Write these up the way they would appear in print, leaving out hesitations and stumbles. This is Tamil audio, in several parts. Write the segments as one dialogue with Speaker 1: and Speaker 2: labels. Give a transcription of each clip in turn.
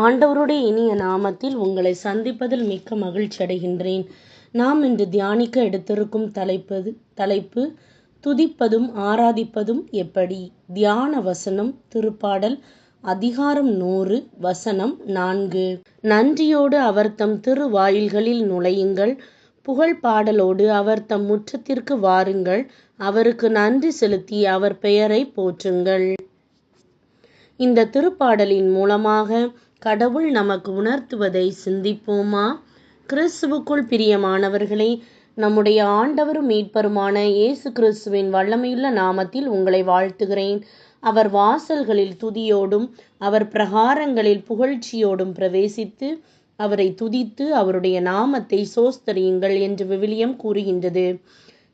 Speaker 1: ஆண்டவருடைய இனிய நாமத்தில் உங்களை சந்திப்பதில் மிக்க மகிழ்ச்சி அடைகின்றேன். நாம் இன்று தியானிக்க எடுத்திருக்கும் தலைப்பு துதிப்பதும் ஆராதிப்பதும் எப்படி. தியான வசனம் திருப்பாடல் அதிகாரம் 100 வசனம் 4. நன்றியோடு அவர் தம் திருவாயில்களில் நுழையுங்கள், புகழ் பாடலோடு அவர் தம் முற்றத்திற்கு வாருங்கள், அவருக்கு நன்றி செலுத்தி அவர் பெயரை போற்றுங்கள். இந்த திருப்பாடலின் மூலமாக கடவுள் நமக்கு உணர்த்துவதை சிந்திப்போமா? கிறிஸ்துவுக்குள் பிரியமானவர்களே, நம்முடைய ஆண்டவரும் மீட்பருமான இயேசு கிறிஸ்துவின் வல்லமையுள்ள நாமத்தில் உங்களை வாழ்த்துகிறேன். அவர் வாசல்களில் துதியோடும் அவர் பிரகாரங்களில் புகழ்ச்சியோடும் பிரவேசித்து அவரை துதித்து அவருடைய நாமத்தை சோஸ்தரியுங்கள் என்று விவிலியம் கூறுகின்றது.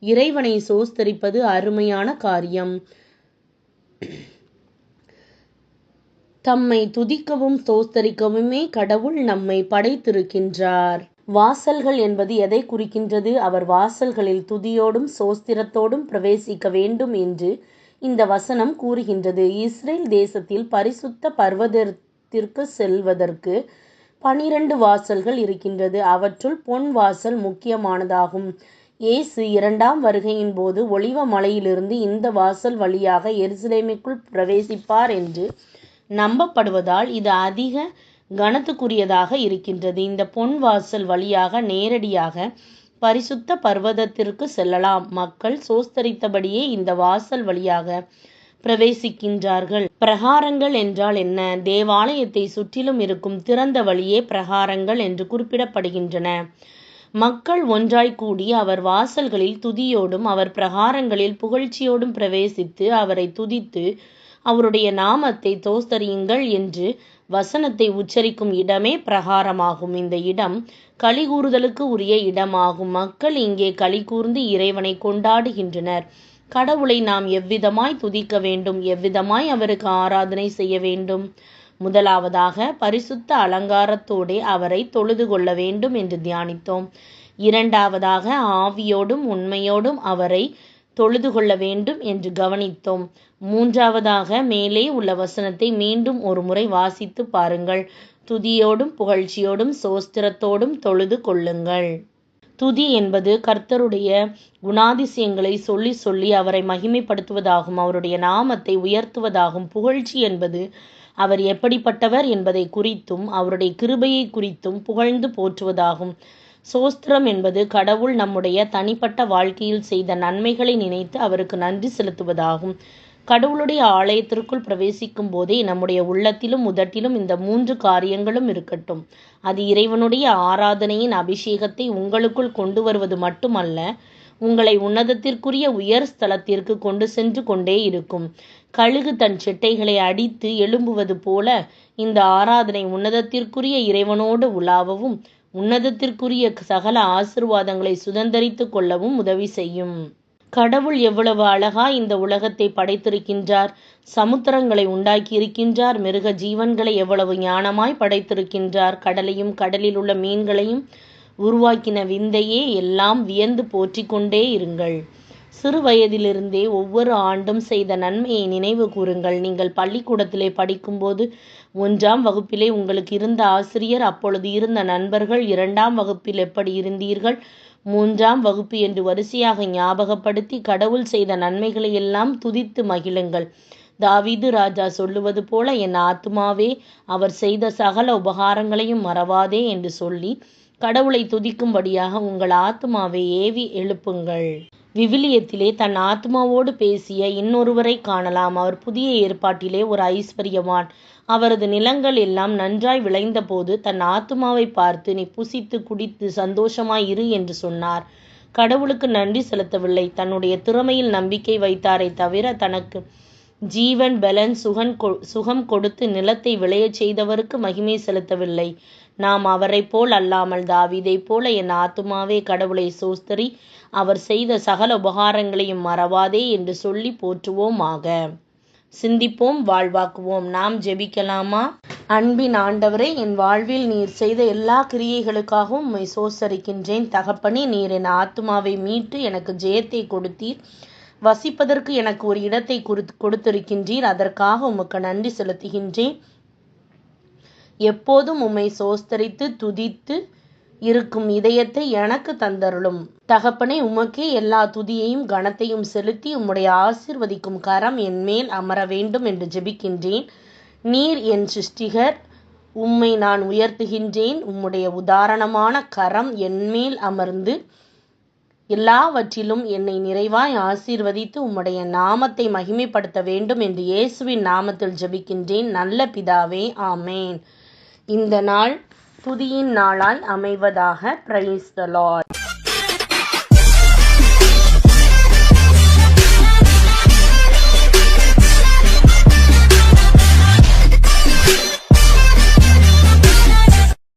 Speaker 1: இறைவனை சோஸ்தரிப்பது அருமையான காரியம். தம்மை துதிக்கவும் ஸ்தோத்தரிக்கவுமே கடவுள் நம்மை படைத்திருக்கின்றார். வாசல்கள் என்பது எதை குறிக்கின்றது? அவர் வாசல்களில் துதியோடும் சோஸ்திரத்தோடும் பிரவேசிக்க வேண்டும் என்று இந்த வசனம் கூறுகின்றது. இஸ்ரேல் தேசத்தில் பரிசுத்த பர்வதத்திற்கு செல்வதற்கு 12 வாசல்கள் இருக்கின்றது. அவற்றுள் பொன் வாசல் முக்கியமானதாகும். இயேசு 2ஆம் வருகையின் போது ஒலிவ மலையிலிருந்து இந்த வாசல் வழியாக எருசலேமுக்குள் பிரவேசிப்பார் என்று நம்பப்படுவதால் இது அதிக கனத்துக்குரியதாக இருக்கின்றது. இந்த பொன் வாசல் வழியாக நேரடியாக பரிசுத்த பர்வதத்திற்கு செல்லலாம். மக்கள் சோஸ்தரித்தபடியே இந்த வாசல் வழியாக பிரவேசிக்கின்றார்கள். பிரகாரங்கள் என்றால் என்ன? தேவாலயத்தை சுற்றிலும் இருக்கும் திறந்த வழியே பிரகாரங்கள் என்று குறிப்பிடப்படுகின்றன. மக்கள் ஒன்றாய் கூடி அவர் வாசல்களில் துதியோடும் அவர் பிரகாரங்களில் புகழ்ச்சியோடும் பிரவேசித்து அவரை துதித்து அவருடைய நாமத்தை தோஸ்தரியுங்கள் என்று வசனத்தை உச்சரிக்கும் இடமே பிரகாரமாகும். இந்த இடம் களிகூறுதலுக்கு உரிய இடமாகும். மக்கள் இங்கே களிகூர்ந்து இறைவனை கொண்டாடுகின்றனர். கடவுளை நாம் எவ்விதமாய் துதிக்க வேண்டும், எவ்விதமாய் அவருக்கு ஆராதனை செய்ய வேண்டும்? முதலாவதாக பரிசுத்த அலங்காரத்தோடே அவரை தொழுது கொள்ள வேண்டும் என்று தியானித்தோம். இரண்டாவதாக ஆவியோடும் உண்மையோடும் அவரை தொழுது கொள்ள வேண்டும் என்று கவனித்தோம். மூன்றாவதாக மேலே உள்ள வசனத்தை மீண்டும் ஒரு முறை வாசித்து பாருங்கள். துதியோடும் புகழ்ச்சியோடும் சோஸ்திரத்தோடும் தொழுது கொள்ளுங்கள். துதி என்பது கர்த்தருடைய குணாதிசயங்களை சொல்லி சொல்லி அவரை மகிமைப்படுத்துவதாகும், அவருடைய நாமத்தை உயர்த்துவதாகும். புகழ்ச்சி என்பது அவர் எப்படிப்பட்டவர் என்பதை குறித்தும் அவருடைய கிருபையை குறித்தும் புகழ்ந்து போற்றுவதாகும். சோஸ்திரம் என்பது கடவுள் நம்முடைய தனிப்பட்ட வாழ்க்கையில் செய்த நன்மைகளை நினைத்து அவருக்கு நன்றி செலுத்துவதாகும். கடவுளுடைய ஆலயத்திற்குள் பிரவேசிக்கும் போதே நம்முடைய உள்ளத்திலும் உதட்டிலும் இந்த 3 காரியங்களும் இருக்கட்டும். அது இறைவனுடைய ஆராதனையின் அபிஷேகத்தை உங்களுக்குள் கொண்டு வருவது மட்டுமல்ல, உங்களை உன்னதத்திற்குரிய உயர் ஸ்தலத்திற்கு கொண்டு சென்று கொண்டே இருக்கும். கழுகு தன் செட்டைகளை அடித்து எழும்புவது போல இந்த ஆராதனை உன்னதத்திற்குரிய இறைவனோடு உலாவவும் உன்னதத்திற்குரிய சகல ஆசீர்வாதங்களை சுதந்தரித்து கொள்ளவும் உதவி செய்யும். கடவுள் எவ்வளவு அழகா இந்த உலகத்தை படைத்திருக்கின்றார். சமுத்திரங்களை உண்டாக்கி இருக்கின்றார். மிருக ஜீவன்களை எவ்வளவு ஞானமாய் படைத்திருக்கின்றார். கடலையும் கடலில் உள்ள மீன்களையும் உருவாக்கின விந்தையே எல்லாம் வியந்து போற்றி கொண்டே இருங்கள். சிறு வயதிலிருந்தே ஒவ்வொரு ஆண்டும் செய்த நன்மையை நினைவு கூறுங்கள். நீங்கள் பள்ளிக்கூடத்திலே படிக்கும்போது 1ஆம் வகுப்பிலே உங்களுக்கு இருந்த ஆசிரியர், அப்பொழுது இருந்த நண்பர்கள், 2ஆம் வகுப்பில் எப்படி இருந்தீர்கள், 3ஆம் வகுப்பு என்று வரிசையாக ஞாபகப்படுத்தி கடவுள் செய்த நன்மைகளை எல்லாம் துதித்து மகிழுங்கள். தாவீது ராஜா சொல்லுவது போல, என் ஆத்துமாவே அவர் செய்த சகல உபகாரங்களையும் மறவாதே என்று சொல்லி கடவுளை துதிக்கும்படியாக உங்கள் ஆத்துமாவை ஏவி எழுப்புங்கள். விவிலியத்திலே தன் ஆத்மாவோடு பேசிய இன்னொருவரை காணலாம். அவர் புதிய ஏற்பாட்டிலே ஒரு ஐஸ்வர்யவான். அவரது நிலங்கள் எல்லாம் நன்றாய் விளைந்த போது தன் ஆத்துமாவை பார்த்து, நீ புசித்து குடித்து சந்தோஷமாய் இரு என்று சொன்னார். கடவுளுக்கு நன்றி செலுத்தவில்லை. தன்னுடைய திறமையில் நம்பிக்கை வைத்தாரே தவிர தனக்கு ஜீவன் பலன் சுகம் கொடுத்து நிலத்தை விளையச் செய்தவருக்கு மகிமை செலுத்தவில்லை. நாம் அவரை போல் அல்லாமல் தாவீதை போல, என் ஆத்துமாவே கடவுளை சோஸ்தரி, அவர் செய்த சகல உபகாரங்களையும் மறவாதே என்று சொல்லி போற்றுவோமாக. சிந்திப்போம், வாழ்வாக்குவோம். நாம் ஜெபிக்கலாமா? அன்பின் ஆண்டவரே, என் வாழ்வில் நீர் செய்த எல்லா கிரியைகளுக்காகவும் உம்மை சோஸ்தரிக்கின்றேன். தகப்பனே, நீர் என் ஆத்துமாவை மீட்டு எனக்கு ஜெயத்தை கொடுத்தீர். வசிப்பதற்கு எனக்கு ஒரு இடத்தை கொடுத்திருக்கின்றீர். அதற்காக உமக்கு நன்றி செலுத்துகின்றேன். எப்போதும் உம்மை சோஸ்தரித்து துதித்து இருக்கும் இதயத்தை எனக்கு தந்தருளும். தகப்பனே, உமக்கே எல்லா துதியையும் கனத்தையும் செலுத்தி உம்முடைய ஆசீர்வதிக்கும் கரம் என் மேல் அமர வேண்டும் என்று ஜெபிக்கின்றேன். நீர் என் சிருஷ்டிகர், உம்மை நான் உயர்த்துகின்றேன். உம்முடைய உதாரணமான கரம் என்மேல் அமர்ந்து எல்லாவற்றிலும் என்னை நிறைவாய் ஆசீர்வதித்து உம்முடைய நாமத்தை மகிமைப்படுத்த வேண்டும் என்று இயேசுவின் நாமத்தில் ஜெபிக்கின்றேன் நல்ல பிதாவே, ஆமேன். இந்த நாள் துதியின் நாளாய் அமைவதாக. Praise the Lord.